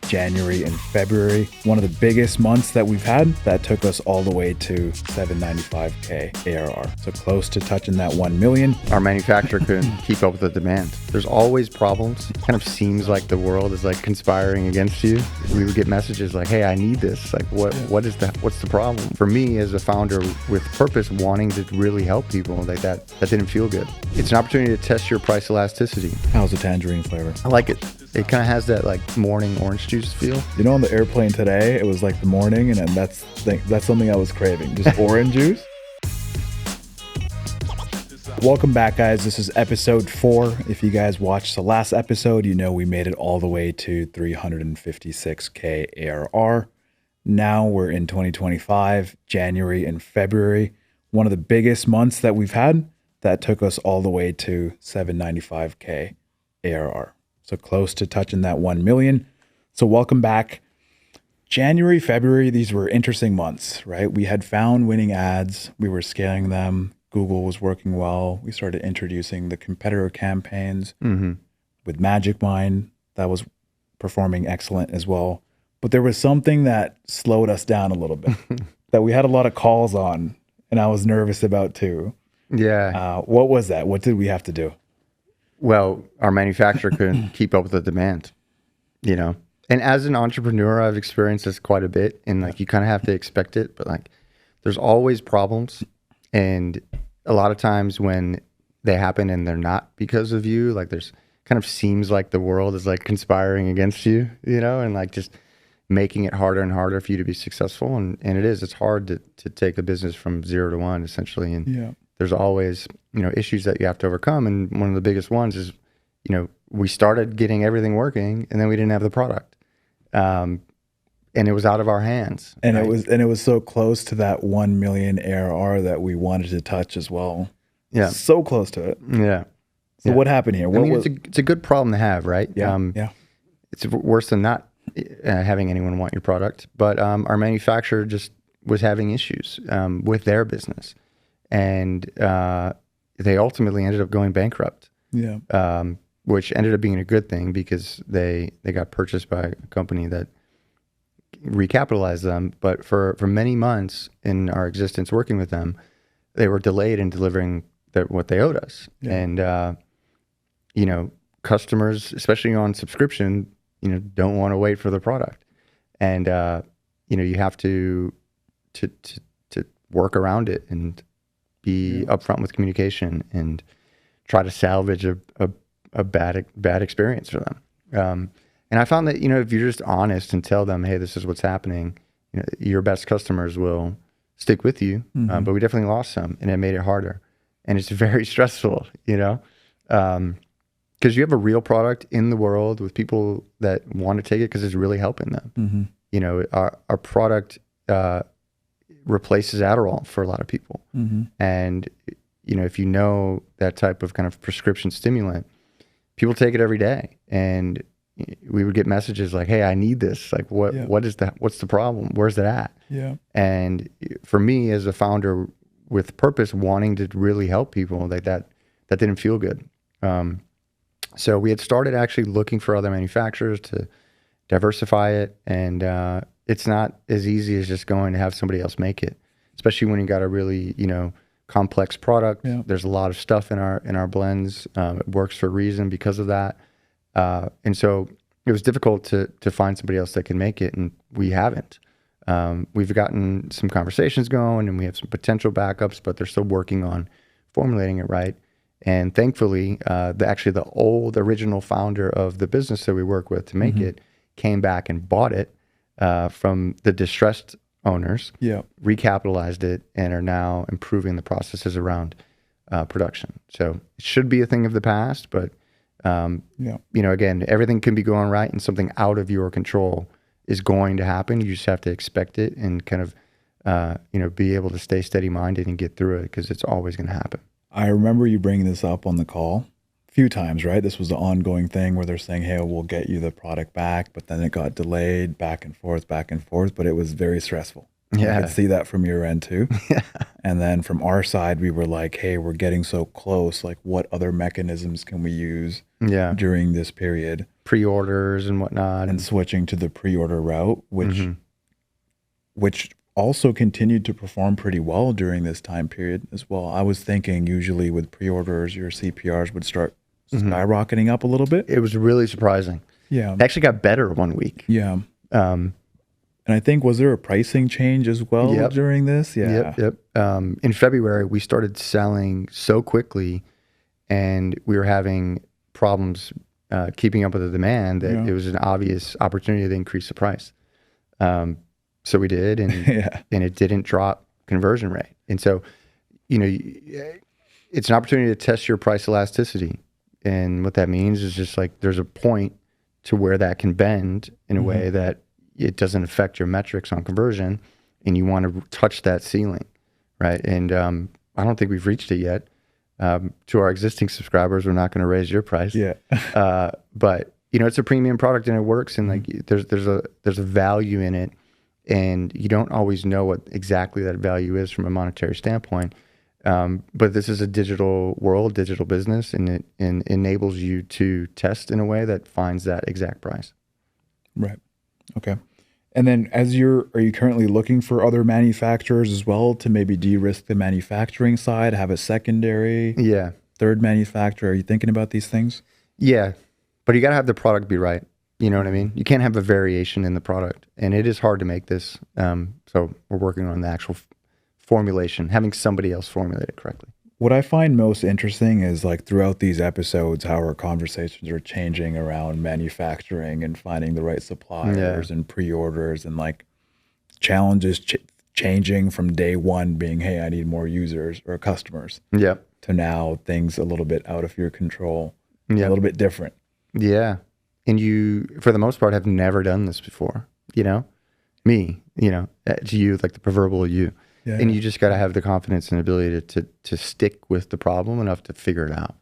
January and February. One of the biggest months that we've had that took us all the way to 795K ARR. So close to touching that 1 million. Our manufacturer couldn't keep up with the demand. There's always problems. It kind of seems like the world is like conspiring against you. We would get messages like, hey, I need this. Like, what's the problem? For me as a founder with purpose, wanting to really help people, like that didn't feel good. It's an opportunity to test your price elasticity. How's the tangerine flavor? I like it. It kind of has that like morning orange juice feel. You know, on the airplane today, it was like the morning, and that's something I was craving. Just orange juice. Welcome back, guys. This is episode 4. If you guys watched the last episode, you know we made it all the way to 356K ARR. Now we're in 2025, January and February. One of the biggest months that we've had that took us all the way to 795K ARR. So close to touching that 1 million. So welcome back. January, February, these were interesting months, right? We had found winning ads. We were scaling them. Google was working well. We started introducing the competitor campaigns with Magic Mind. That was performing excellent as well. But there was something that slowed us down a little bit that we had a lot of calls on, and I was nervous about too. Yeah. What was that? What did we have to do? Well, our manufacturer couldn't keep up with the demand, you know? And as an entrepreneur, I've experienced this quite a bit, and like, you kind of have to expect it, but like, there's always problems. And a lot of times when they happen and they're not because of you, like there's kind of seems like the world is like conspiring against you, you know, and like just making it harder and harder for you to be successful. And it's hard to take a business from 0 to 1 essentially. And there's always, you know, issues that you have to overcome. And one of the biggest ones is, you know, we started getting everything working and then we didn't have the product. And it was out of our hands. And right? it was so close to that 1 million ARR that we wanted to touch as well. Yeah. So close to it. Yeah. So what happened here? It's a good problem to have, right? Yeah. It's worse than not having anyone want your product. But our manufacturer just was having issues with their business. And they ultimately ended up going bankrupt. Yeah. Which ended up being a good thing because they got purchased by a company that recapitalized them. But for many months in our existence working with them, they were delayed in delivering what they owed us. Yeah. And, you know, customers, especially on subscription, you know, don't want to wait for the product. And, you know, you have to work around it and be upfront with communication and try to salvage a bad experience for them. And I found that, you know, if you're just honest and tell them, hey, this is what's happening, you know, your best customers will stick with you. But we definitely lost some, and it made it harder. And it's very stressful, you know, because you have a real product in the world with people that want to take it because it's really helping them. You know, our product replaces Adderall for a lot of people. And, you know, if you know that type of kind of prescription stimulant, people take it every day. And we would get messages like, hey, I need this. Like, what's the problem? Where's it at? Yeah. And for me as a founder with purpose, wanting to really help people, like that didn't feel good. So we had started actually looking for other manufacturers to diversify it. And it's not as easy as just going to have somebody else make it, especially when you got a really, you know, complex product. Yeah. There's a lot of stuff in our blends. It works for a reason because of that. And so it was difficult to find somebody else that can make it, and we haven't. We've gotten some conversations going, and we have some potential backups, but they're still working on formulating it right. And thankfully, the original founder of the business that we work with to make it came back and bought it from the distressed owners, recapitalized it, and are now improving the processes around production. So it should be a thing of the past, but you know, again, everything can be going right, and something out of your control is going to happen. You just have to expect it and kind of, you know, be able to stay steady-minded and get through it, because it's always going to happen. I remember you bringing this up on the call a few times, right? This was the ongoing thing where they're saying, hey, we'll get you the product back, but then it got delayed back and forth, but it was very stressful. Yeah. I could see that from your end too. Yeah. And then from our side, we were like, hey, we're getting so close. Like, what other mechanisms can we use during this period? pre-orders and whatnot, and switching to the pre-order route, which also continued to perform pretty well during this time period as well. I was thinking usually with pre-orders, your CPRs would start skyrocketing up a little bit. it was really surprising. Yeah. It actually got better one week. Yeah. And I think, was there a pricing change as well during this? Yeah. Yep. In February, we started selling so quickly, and we were having problems keeping up with the demand that it was an obvious opportunity to increase the price. So we did, and and it didn't drop conversion rate. And so, it's an opportunity to test your price elasticity. And what that means is just like there's a point to where that can bend in a way that it doesn't affect your metrics on conversion, and you want to touch that ceiling, right? And I don't think we've reached it yet. To our existing subscribers, we're not going to raise your price. Yeah. But it's a premium product and it works, and like there's a value in it, and you don't always know what exactly that value is from a monetary standpoint. But this is a digital world, digital business, and it enables you to test in a way that finds that exact price. Right. Okay. And then are you currently looking for other manufacturers as well to maybe de-risk the manufacturing side, have a secondary, third manufacturer? Are you thinking about these things? Yeah, but you got to have the product be right. You know what I mean? You can't have a variation in the product, and it is hard to make this. So we're working on the actual formulation, having somebody else formulate it correctly. What I find most interesting is like throughout these episodes, how our conversations are changing around manufacturing and finding the right suppliers and pre-orders, and like challenges changing from day one being, hey, I need more users or customers, to now things a little bit out of your control, a little bit different. Yeah. And you, for the most part, have never done this before, me, to you, like the proverbial you. Yeah. And you just got to have the confidence and ability to stick with the problem enough to figure it out.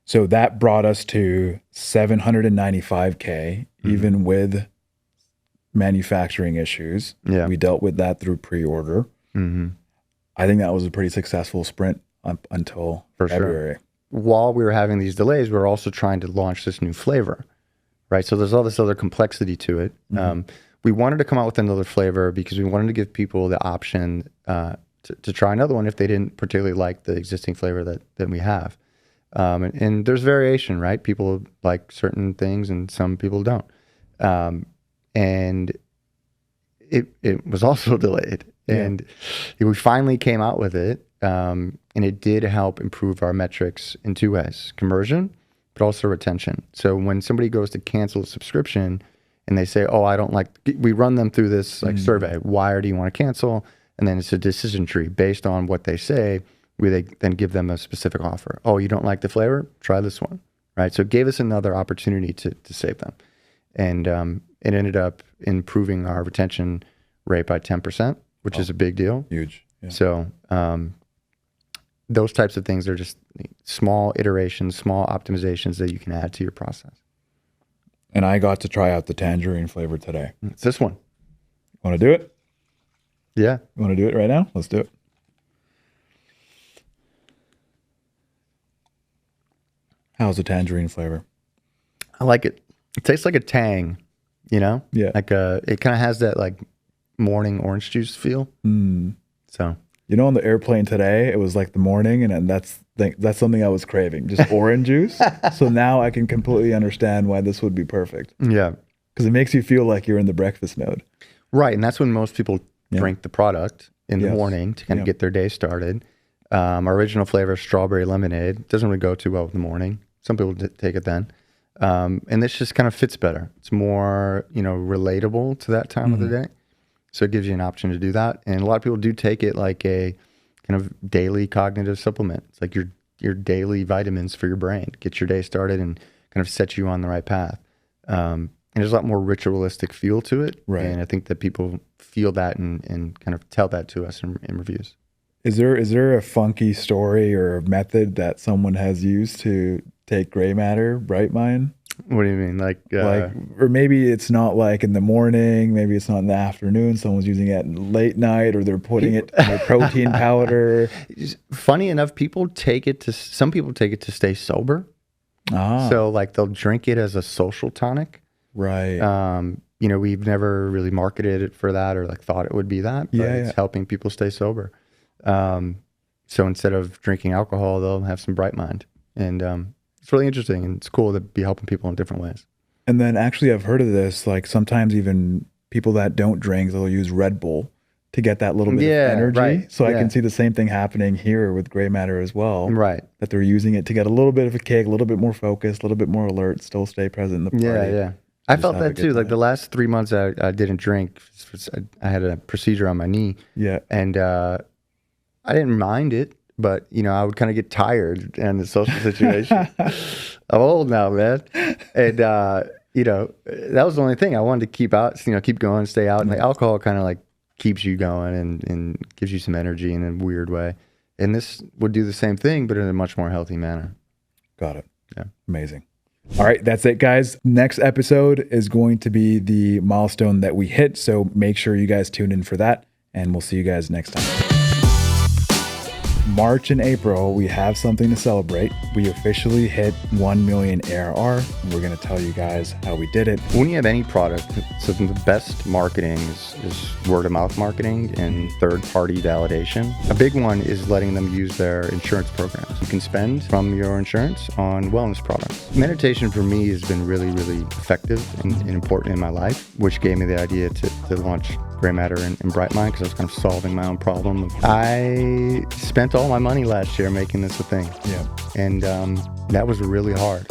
So that brought us to $795K, even with manufacturing issues. Yeah. We dealt with that through pre-order. I think that was a pretty successful sprint up until February. Sure. While we were having these delays, we were also trying to launch this new flavor, right? So there's all this other complexity to it. We wanted to come out with another flavor because we wanted to give people the option to try another one if they didn't particularly like the existing flavor that we have. And there's variation, right? People like certain things and some people don't. And it was also delayed. And we finally came out with it. And it did help improve our metrics in two ways: conversion, but also retention. So when somebody goes to cancel a subscription and they say, oh, I don't like, we run them through this like survey. Why do you want to cancel? And then it's a decision tree based on what they say. We then give them a specific offer. Oh, you don't like the flavor? Try this one, right? So it gave us another opportunity to save them. And it ended up improving our retention rate by 10%, which is a big deal. Huge. Yeah. So those types of things are just small iterations, small optimizations that you can add to your process. And I got to try out the tangerine flavor today. It's this one. Want to do it? Yeah. You want to do it right now? Let's do it. How's the tangerine flavor? I like it. It tastes like a tang, Yeah. Like it kind of has that like morning orange juice feel. So. On the airplane today, it was like the morning, and that's something I was craving, just orange juice. So now I can completely understand why this would be perfect. Yeah. Because it makes you feel like you're in the breakfast mode. Right, and that's when most people drink the product in the morning to kind of get their day started. Our original flavor, strawberry lemonade, doesn't really go too well in the morning. Some people take it then. And this just kind of fits better. It's more, relatable to that time of the day. So it gives you an option to do that. And a lot of people do take it like a kind of daily cognitive supplement. It's like your daily vitamins for your brain. Get your day started and kind of set you on the right path. And there's a lot more ritualistic feel to it. Right. And I think that people feel that and kind of tell that to us in reviews. Is there a funky story or a method that someone has used to take Graymatter, Bright Mind? What do you mean? Or maybe it's not like in the morning, maybe it's not in the afternoon. Someone's using it late night, or they're putting it in their protein powder. Funny enough, some people take it to stay sober. So like they'll drink it as a social tonic. Right. We've never really marketed it for that or like thought it would be that, but it's helping people stay sober. So instead of drinking alcohol, they'll have some Bright Mind. And it's really interesting and it's cool to be helping people in different ways. And then actually I've heard of this, like sometimes even people that don't drink, they'll use Red Bull to get that little bit of energy. Right. So I can see the same thing happening here with Graymatter as well. Right. That they're using it to get a little bit of a kick, a little bit more focused, a little bit more alert, still stay present in the party. Yeah. I felt that too. Like the last 3 months I didn't drink. I had a procedure on my knee. Yeah. And I didn't mind it, but I would kind of get tired in the social situation. I'm old now, man. And that was the only thing I wanted to keep out, keep going, stay out. And like alcohol kind of like keeps you going and gives you some energy in a weird way. And this would do the same thing, but in a much more healthy manner. Got it. Yeah. Amazing. All right, that's it, guys. Next episode is going to be the milestone that we hit. So make sure you guys tune in for that, and we'll see you guys next time. March and April, we have something to celebrate. We officially hit 1 million ARR, and we're going to tell you guys how we did it. When you have any product, so the best marketing is word-of-mouth marketing and third-party validation. A big one is letting them use their insurance programs. You can spend from your insurance on wellness products. Meditation for me has been really, really effective and important in my life, which gave me the idea to launch Graymatter and Bright Mind because I was kind of solving my own problem. I spent all my money last year making this a thing. Yeah. And that was really hard.